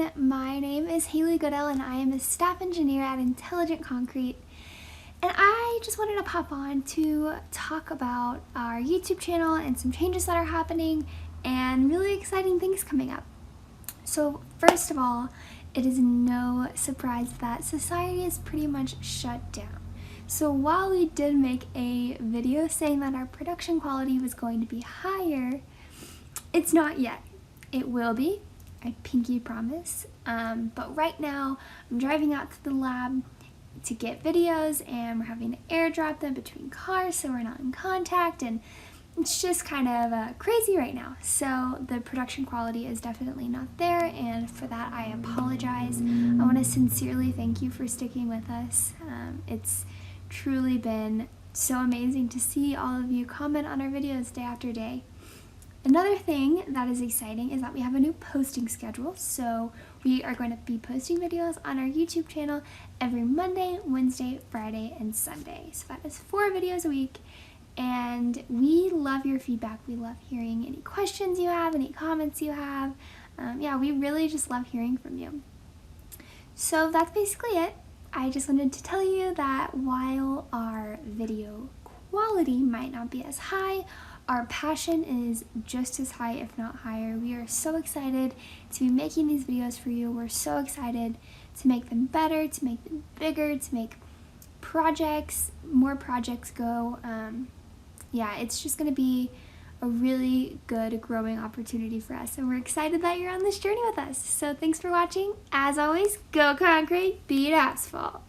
everyone, my name is Haley Goodell and I am a staff engineer at Intelligent Concrete, and I just wanted to pop on to talk about our YouTube channel and some changes that are happening and really exciting things coming up. So first of all, it is no surprise that society is pretty much shut down. So while we did make a video saying that our production quality was going to be higher, it's not yet. It will be, I pinky promise. But right now I'm driving out to the lab to get videos and we're having to airdrop them between cars so we're not in contact, and it's just kind of crazy right now. So the production quality is definitely not there, and for that I apologize. I want to sincerely thank you for sticking with us. It's truly been so amazing to see all of you comment on our videos day after day. Another thing that is exciting is that we have a new posting schedule, so we are going to be posting videos on our YouTube channel every Monday, Wednesday, Friday, and Sunday. So that is 4 videos a week, and we love your feedback. We love hearing any questions you have, any comments you have. Yeah, we really just love hearing from you. So that's basically it. I just wanted to tell you that while our video quality might not be as high, our passion is just as high, if not higher. We are so excited to be making these videos for you. We're so excited to make them better, to make them bigger, to make more projects go. Yeah, it's just gonna be a really good growing opportunity for us, and we're excited that you're on this journey with us. So thanks for watching. As always, go concrete, beat asphalt.